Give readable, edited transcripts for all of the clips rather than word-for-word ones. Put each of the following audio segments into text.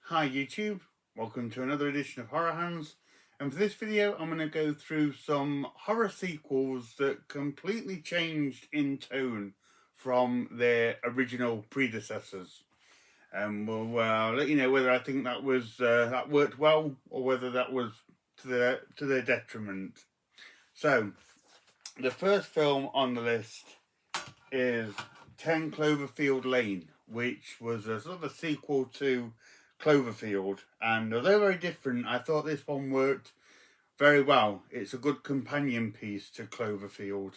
Hi YouTube, welcome to another edition of Horror Hands, and for this video I'm going to go through some horror sequels that completely changed in tone from their original predecessors. And we'll let you know whether I think that worked well or whether that was to their detriment. So, the first film on the list is 10 Cloverfield Lane, which was a sort of a sequel to Cloverfield. And although very different, I thought this one worked very well. It's a good companion piece to Cloverfield.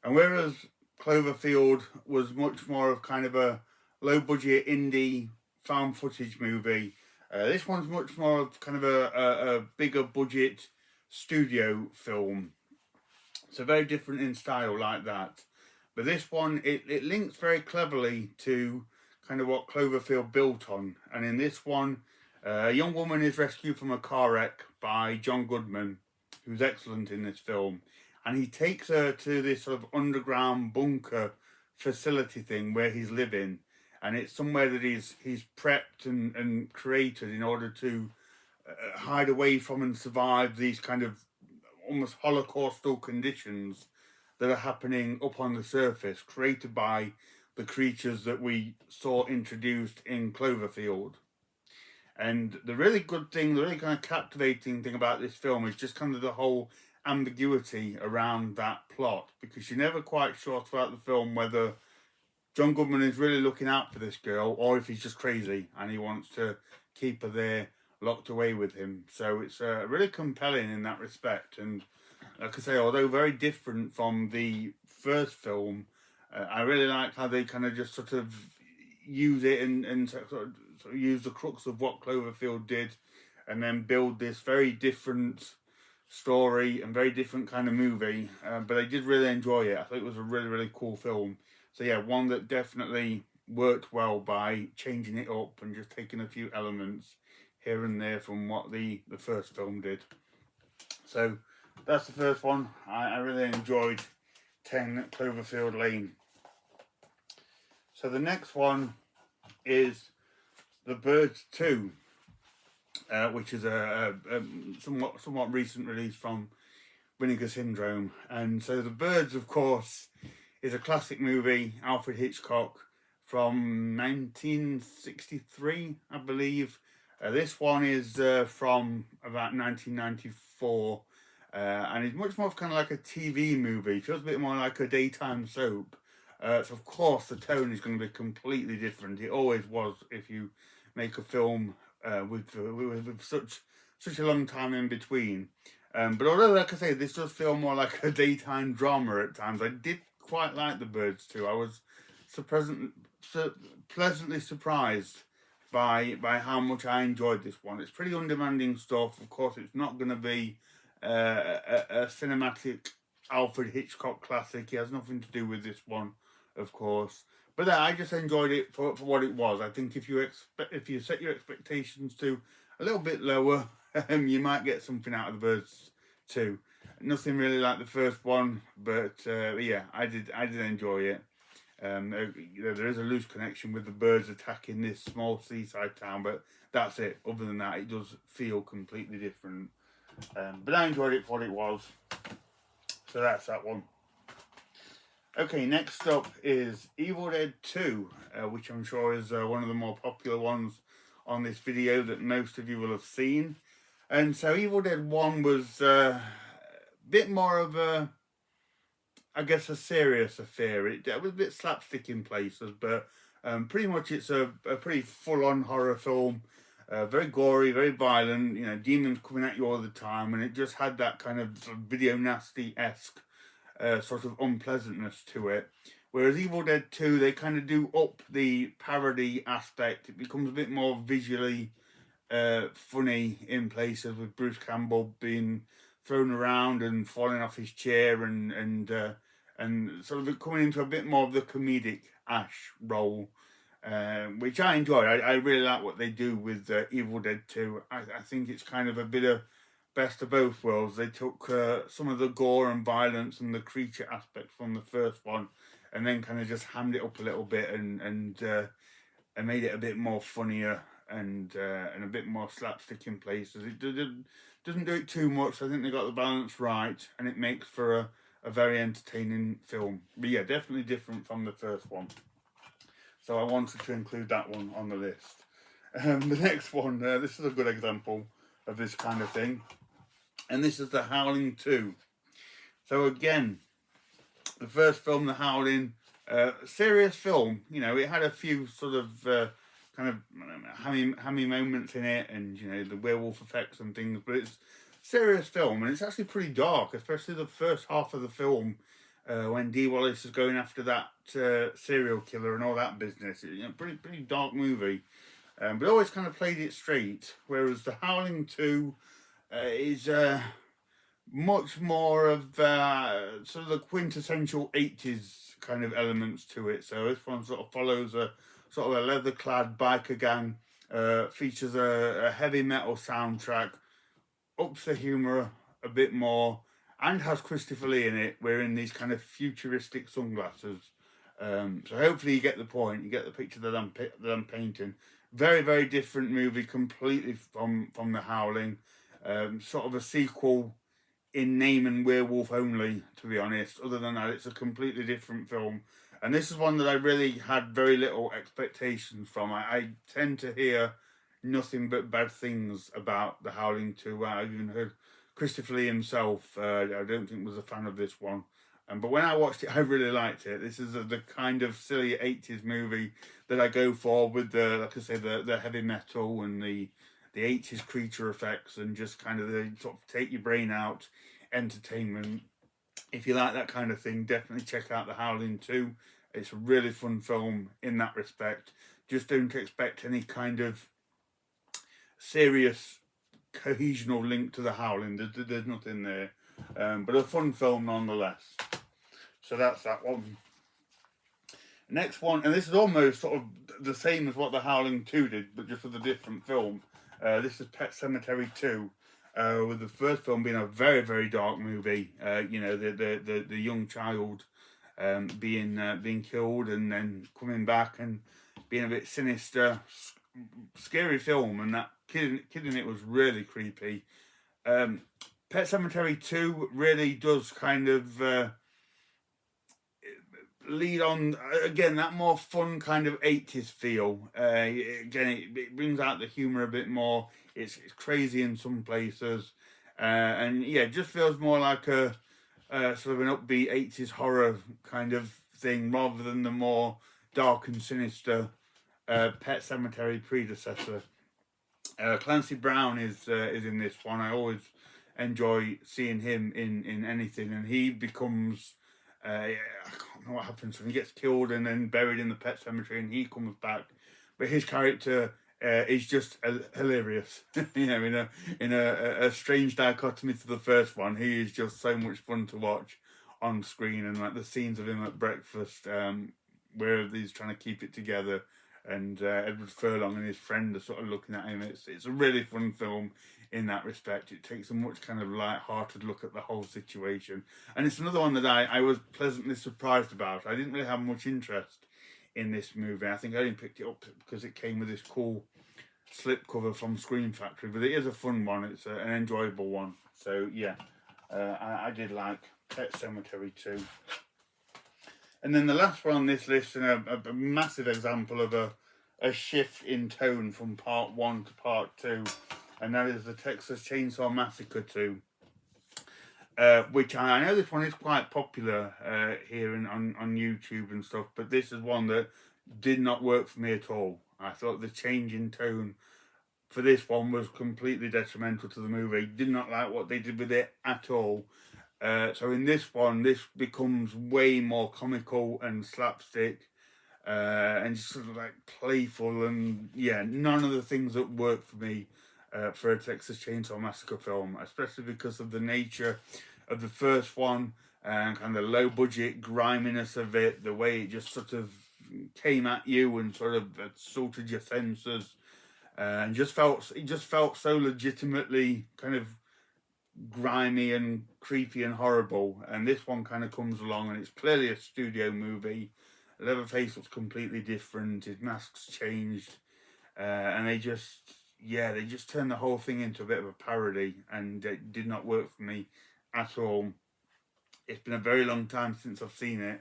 And whereas Cloverfield was much more of kind of a low budget indie found footage movie, this one's much more of kind of a bigger budget studio film. So very different in style like that. But this one, it links very cleverly to kind of what Cloverfield built on. And in this one, a young woman is rescued from a car wreck by John Goodman, who's excellent in this film. And he takes her to this sort of underground bunker facility thing where he's living. And it's somewhere that he's prepped and created in order to hide away from and survive these kind of almost holocaustal conditions that are happening up on the surface, created by the creatures that we saw introduced in Cloverfield. And the really good thing, the really kind of captivating thing about this film is just kind of the whole ambiguity around that plot, because you're never quite sure throughout the film whether John Goodman is really looking out for this girl or if he's just crazy and he wants to keep her there locked away with him. So it's really compelling in that respect. And like I say, although very different from the first film, I really like how they kind of just sort of use it and sort of use the crux of what Cloverfield did and then build this very different story and very different kind of movie. But I did really enjoy it. I thought it was a really, really cool film. So yeah, one that definitely worked well by changing it up and just taking a few elements here and there from what the first film did. So that's the first one. I really enjoyed 10 Cloverfield Lane. So the next one is The Birds 2, which is a somewhat recent release from Vinegar Syndrome. And so The Birds, of course, is a classic movie, Alfred Hitchcock, from 1963, I believe. This one is from about 1994, and it's much more kind of like a TV movie. It feels a bit more like a daytime soap. So of course the tone is going to be completely different. It always was if you make a film with such a long time in between. But although, like I say, this does feel more like a daytime drama at times, I did quite like The Birds too. I was pleasantly surprised by how much I enjoyed this one. It's pretty undemanding stuff. Of course, it's not going to be a cinematic Alfred Hitchcock classic. He has nothing to do with this one, of course. But I just enjoyed it for what it was. I think if you set your expectations to a little bit lower, you might get something out of The Birds too. Nothing really like the first one, but yeah, I did enjoy it. There is a loose connection with the birds attacking this small seaside town, but that's it. Other than that, it does feel completely different. But I enjoyed it for what it was. So that's that one. Okay, next up is Evil Dead 2, which I'm sure is one of the more popular ones on this video that most of you will have seen. And so Evil Dead 1 was a bit more of a, I guess, a serious affair. It was a bit slapstick in places, but pretty much it's a pretty full-on horror film. Very gory, very violent, you know, demons coming at you all the time, and it just had that kind of video nasty-esque sort of unpleasantness to it. Whereas Evil Dead 2, they kind of do up the parody aspect. It becomes a bit more visually funny in places, with Bruce Campbell being thrown around and falling off his chair and sort of coming into a bit more of the comedic Ash role, which I enjoy. I really like what they do with Evil Dead 2. I think it's kind of a bit of best of both worlds. They took some of the gore and violence and the creature aspect from the first one, and then kind of just hammed it up a little bit and made it a bit more funnier and a bit more slapstick in places. It doesn't do it too much. I think they got the balance right, and it makes for a very entertaining film. But yeah, definitely different from the first one. So I wanted to include that one on the list. The next one, this is a good example of this kind of thing, and this is the Howling 2. So again, the first film, The Howling, serious film. You know, it had a few sort of kind of hammy moments in it, and you know the werewolf effects and things. But it's a serious film, and it's actually pretty dark, especially the first half of the film when Dee Wallace is going after that serial killer and all that business. You know, pretty dark movie, but always kind of played it straight. Whereas The Howling 2 is much more of sort of the quintessential 80s kind of elements to it. So this one sort of follows a sort of a leather-clad biker gang, features a heavy metal soundtrack, ups the humour a bit more, and has Christopher Lee in it, wearing these kind of futuristic sunglasses. So hopefully you get the point, you get the picture that I'm painting. Very, very different movie, completely from The Howling. Sort of a sequel in name and werewolf only, to be honest. Other than that, it's a completely different film. And this is one that I really had very little expectations from. I tend to hear nothing but bad things about The Howling 2. I've even heard Christopher Lee himself, I don't think was a fan of this one. But when I watched it, I really liked it. This is the kind of silly 80s movie that I go for with the, like I say, the heavy metal and the 80s creature effects, and just kind of the sort of take your brain out entertainment. If you like that kind of thing, definitely check out The Howling 2. It's a really fun film in that respect. Just don't expect any kind of serious cohesional link to The Howling. There's nothing there. But a fun film nonetheless. So that's that one. Next one, and this is almost sort of the same as what The Howling 2 did, but just with a different film. This is Pet Sematary 2, with the first film being a very, very dark movie. You know, the young child being killed and then coming back and being a bit sinister. Scary film, and that kid in it was really creepy. Pet Sematary 2 really does kind of lead on, again, that more fun kind of 80s feel. Again, it brings out the humour a bit more. It's crazy in some places. And yeah, it just feels more like a sort of an upbeat 80s horror kind of thing, rather than the more dark and sinister Pet Sematary predecessor. Clancy Brown is in this one. I always enjoy seeing him in anything, and he becomes I can't know what happens when he gets killed and then buried in the pet cemetery, and he comes back, but his character is just hilarious. You know, in a strange dichotomy to the first one. He is just so much fun to watch on screen, and like the scenes of him at breakfast, where he's trying to keep it together, and Edward Furlong and his friend are sort of looking at him. It's a really fun film in that respect. It takes a much kind of light-hearted look at the whole situation, and it's another one that I was pleasantly surprised about. I didn't really have much interest in this movie. I think I only picked it up because it came with this cool slipcover from Scream Factory, but it is a fun one. It's an enjoyable one. So yeah, I did like Pet Sematary 2. And then the last one on this list, and a massive example of a shift in tone from part 1 to part 2, and that is the Texas Chainsaw Massacre 2, which I know this one is quite popular here on YouTube and stuff, but this is one that did not work for me at all. I thought the change in tone for this one was completely detrimental to the movie. Did not like what they did with it at all. So in this one, this becomes way more comical and slapstick, and just sort of like playful, and yeah, none of the things that work for me for a Texas Chainsaw Massacre film, especially because of the nature of the first one and kind of the low budget griminess of it, the way it just sort of came at you and sort of assaulted your senses, and it just felt so legitimately kind of grimy and creepy and horrible. And this one kind of comes along, and it's clearly a studio movie. Leatherface looks completely different. His mask's changed. and they just turned the whole thing into a bit of a parody, and it did not work for me at all. It's been a very long time since I've seen it,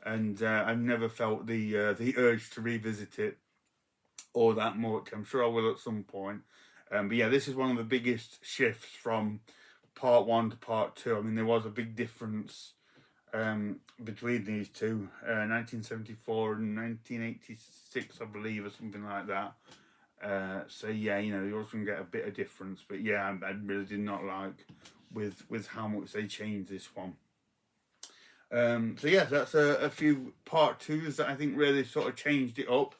and I've never felt the urge to revisit it all that much. I'm sure I will at some point. But yeah, this is one of the biggest shifts from part one to part two. I mean, there was a big difference between these two, 1974 and 1986, I believe, or something like that. So yeah, you know, you also can get a bit of difference. But yeah, I really did not like with how much they changed this one. So yeah, that's a few part twos that I think really sort of changed it up.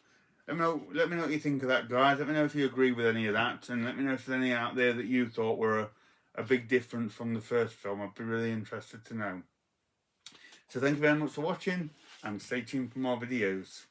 Let me know what you think of that, guys. Let me know if you agree with any of that, and let me know if there's any out there that you thought were a big difference from the first film. I'd be really interested to know. So thank you very much for watching, and stay tuned for more videos.